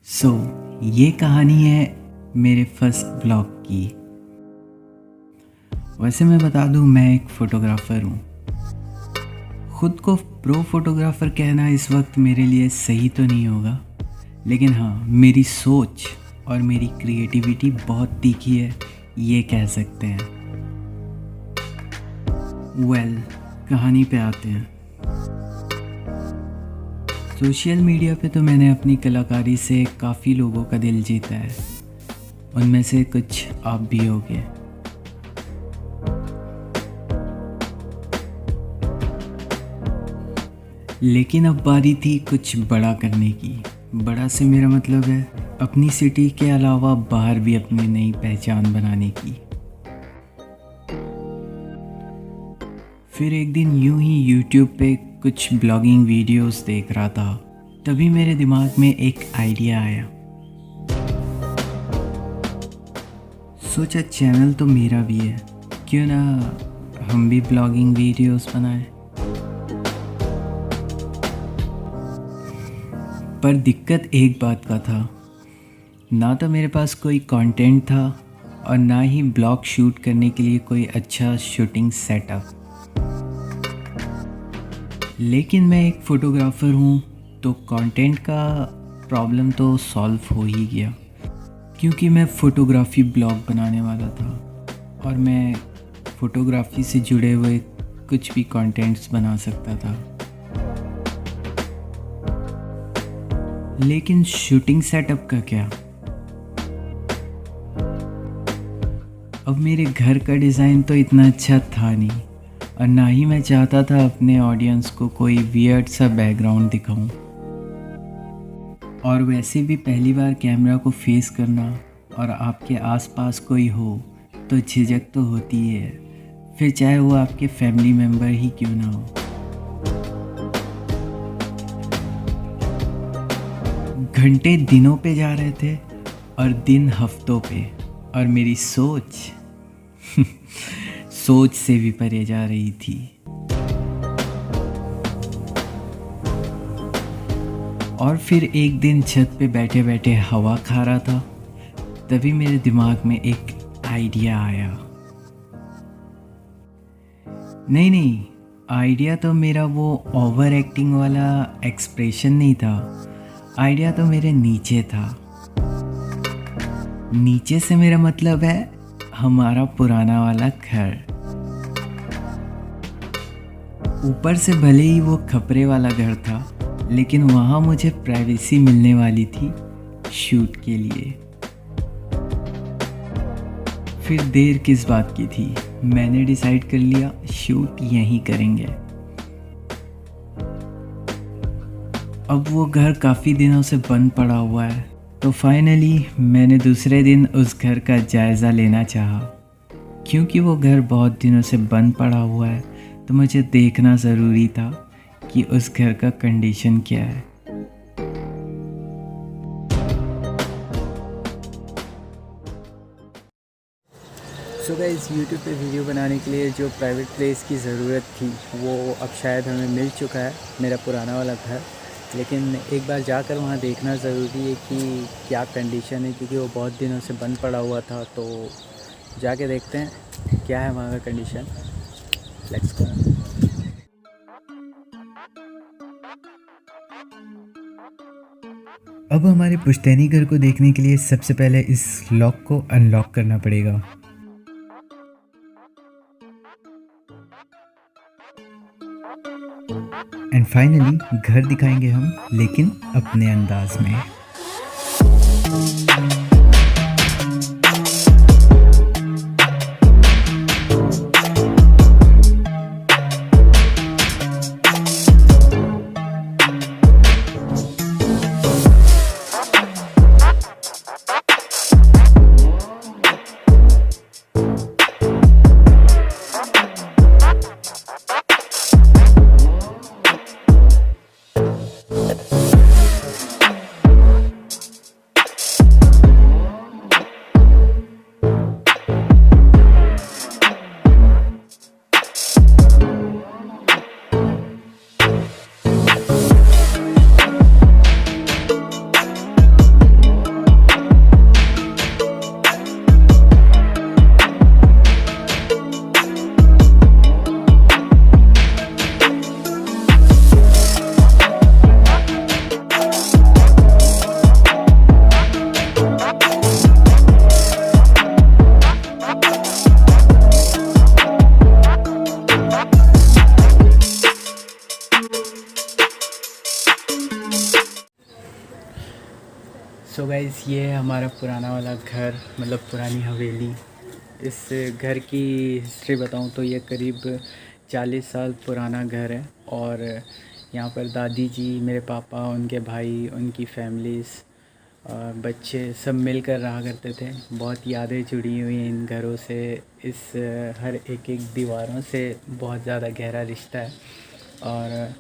सो ये कहानी है मेरे फर्स्ट ब्लॉग की। वैसे मैं बता दूं, मैं एक फ़ोटोग्राफ़र हूँ। ख़ुद को प्रो फोटोग्राफ़र कहना इस वक्त मेरे लिए सही तो नहीं होगा, लेकिन हाँ, मेरी सोच और मेरी क्रिएटिविटी बहुत तीखी है, ये कह सकते हैं। कहानी पे आते हैं। सोशल मीडिया पे तो मैंने अपनी कलाकारी से काफ़ी लोगों का दिल जीता है, उनमें से कुछ आप भी होंगे। लेकिन अब बारी थी कुछ बड़ा करने की। बड़ा से मेरा मतलब है अपनी सिटी के अलावा बाहर भी अपनी नई पहचान बनाने की। फिर एक दिन यूं ही YouTube पे कुछ ब्लॉगिंग वीडियोस देख रहा था, तभी मेरे दिमाग में एक आइडिया आया। सोचा चैनल तो मेरा भी है, क्यों ना हम भी ब्लॉगिंग वीडियोस बनाएं। पर दिक्कत एक बात का था, ना तो मेरे पास कोई कंटेंट था और ना ही ब्लॉग शूट करने के लिए कोई अच्छा शूटिंग सेटअप। लेकिन मैं एक फ़ोटोग्राफ़र हूँ, तो कंटेंट का प्रॉब्लम तो सॉल्व हो ही गया, क्योंकि मैं फ़ोटोग्राफ़ी ब्लॉग बनाने वाला था और मैं फ़ोटोग्राफ़ी से जुड़े हुए कुछ भी कंटेंट्स बना सकता था। लेकिन शूटिंग सेटअप का क्या? अब मेरे घर का डिज़ाइन तो इतना अच्छा था नहीं, और ना ही मैं चाहता था अपने ऑडियंस को कोई वियर्ड सा बैकग्राउंड दिखाऊं। और वैसे भी पहली बार कैमरा को फेस करना और आपके आसपास कोई हो तो झिझक तो होती है, फिर चाहे वो आपके फैमिली मेम्बर ही क्यों ना हो। घंटे दिनों पे जा रहे थे और दिन हफ्तों पे, और मेरी सोच सोच से भी परे जा रही थी। और फिर एक दिन छत पे बैठे बैठे हवा खा रहा था, तभी मेरे दिमाग में एक आइडिया आया। नहीं, आइडिया तो मेरा वो ओवर एक्टिंग वाला एक्सप्रेशन नहीं था। आइडिया तो मेरे नीचे था। नीचे से मेरा मतलब है हमारा पुराना वाला घर। ऊपर से भले ही वो खपरे वाला घर था, लेकिन वहाँ मुझे प्राइवेसी मिलने वाली थी शूट के लिए। फिर देर किस बात की थी, मैंने डिसाइड कर लिया शूट यहीं करेंगे। अब वो घर काफ़ी दिनों से बंद पड़ा हुआ है, तो फाइनली मैंने दूसरे दिन उस घर का जायज़ा लेना चाहा। क्योंकि वो घर बहुत दिनों से बंद पड़ा हुआ है, तो मुझे देखना ज़रूरी था कि उस घर का कंडीशन क्या है। सो गाइस, YouTube पे वीडियो बनाने के लिए जो प्राइवेट प्लेस की ज़रूरत थी वो अब शायद हमें मिल चुका है, मेरा पुराना वाला घर। लेकिन एक बार जाकर वहाँ देखना ज़रूरी है कि क्या कंडीशन है, क्योंकि वो बहुत दिनों से बंद पड़ा हुआ था। तो जाके देखते हैं क्या है वहाँ का कंडीशन। Let's go. अब हमारे पुश्तैनी घर को देखने के लिए सबसे पहले इस लॉक को अनलॉक करना पड़ेगा। एंड फाइनली घर दिखाएंगे हम, लेकिन अपने अंदाज में। सो गाइस, ये है हमारा पुराना वाला घर, मतलब पुरानी हवेली। इस घर की हिस्ट्री बताऊं तो ये करीब 40 साल पुराना घर है। और यहाँ पर दादी जी, मेरे पापा, उनके भाई, उनकी फैमिलीज़, बच्चे सब मिलकर रहा करते थे। बहुत यादें जुड़ी हुई हैं इन घरों से। इस हर एक एक दीवारों से बहुत ज़्यादा गहरा रिश्ता है। और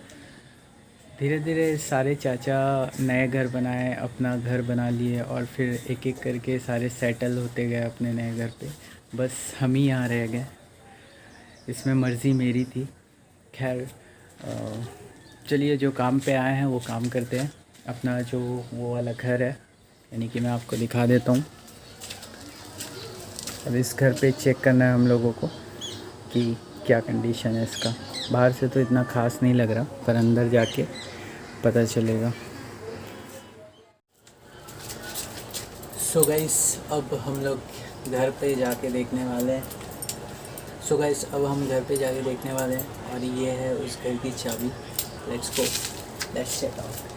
धीरे धीरे सारे चाचा नए घर बनाए, अपना घर बना लिए, और फिर एक एक करके सारे सेटल होते गए अपने नए घर पे। बस हम ही यहाँ रह गए। इसमें मर्ज़ी मेरी थी। खैर, चलिए, जो काम पे आए हैं वो काम करते हैं। अपना जो वो वाला घर है, यानी कि मैं आपको दिखा देता हूँ। अब इस घर पे चेक करना है हम लोगों को कि क्या कंडीशन है इसका। बाहर से तो इतना ख़ास नहीं लग रहा, पर अंदर जाके पता चलेगा। सो गाइस, अब हम लोग घर पे जाके देखने वाले हैं। अब हम घर पे जाके देखने वाले हैं, और ये है उस घर की चाबी। Let's go, let's check out.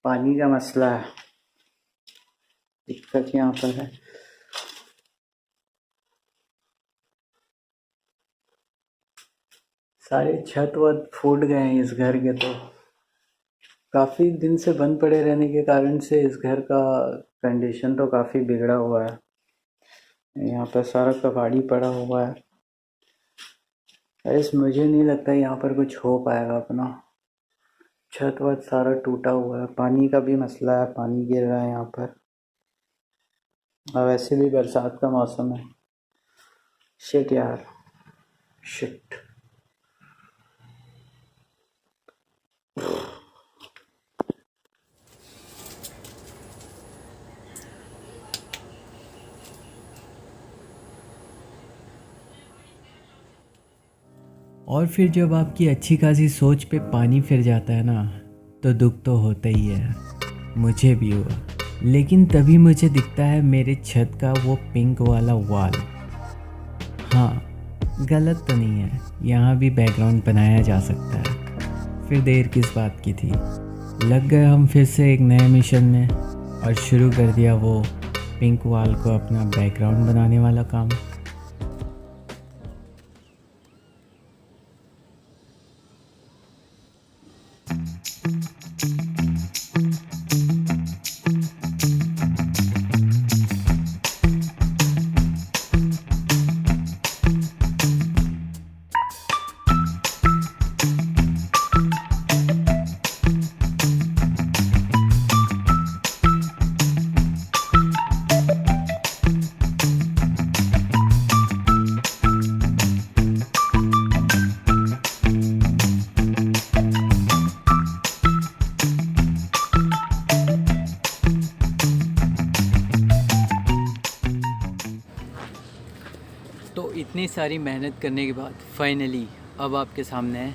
पानी का मसला है, दिक्कत यहाँ पर है। सारे छत वत फूट गए हैं इस घर के। तो काफ़ी दिन से बंद पड़े रहने के कारण से इस घर का कंडीशन तो काफ़ी बिगड़ा हुआ है। यहाँ पर सारा कबाड़ी पड़ा हुआ है। ऐसे मुझे नहीं लगता यहाँ पर कुछ हो पाएगा अपना। छत वत सारा टूटा हुआ है। पानी का भी मसला है, पानी गिर रहा है यहाँ पर। और वैसे भी बरसात का मौसम है। शिट यार, शिट। और फिर जब आपकी अच्छी खासी सोच पे पानी फिर जाता है ना, तो दुख तो होता ही है। मुझे भी हुआ। लेकिन तभी मुझे दिखता है मेरे छत का वो पिंक वाला वॉल। हाँ, गलत तो नहीं है, यहाँ भी बैकग्राउंड बनाया जा सकता है। फिर देर किस बात की थी। लग गए हम फिर से एक नए मिशन में, और शुरू कर दिया वो पिंक वॉल को अपना बैकग्राउंड बनाने वाला काम। तो इतनी सारी मेहनत करने के बाद फाइनली अब आपके सामने है।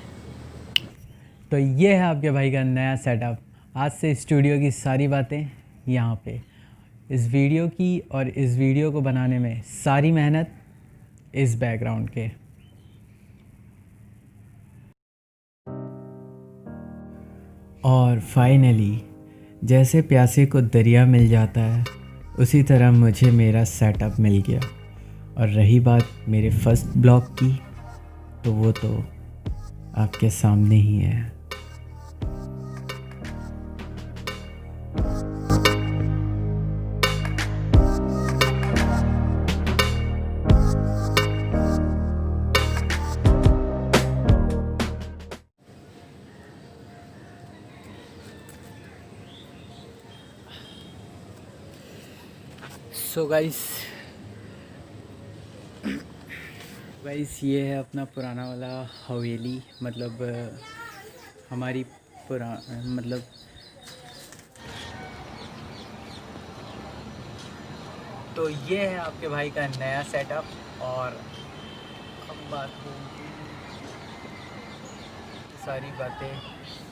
तो ये है आपके भाई का नया सेटअप। आज से स्टूडियो की सारी बातें यहाँ पे। इस वीडियो की और इस वीडियो को बनाने में सारी मेहनत इस बैकग्राउंड के। और फाइनली जैसे प्यासे को दरिया मिल जाता है, उसी तरह मुझे मेरा सेटअप मिल गया। और रही बात मेरे फर्स्ट ब्लॉग की, तो वो तो आपके सामने ही है। सो गाइस, ये है अपना पुराना वाला हवेली। मतलब हमारी मतलब तो ये है आपके भाई का नया सेटअप। और बाथरूम, सारी बातें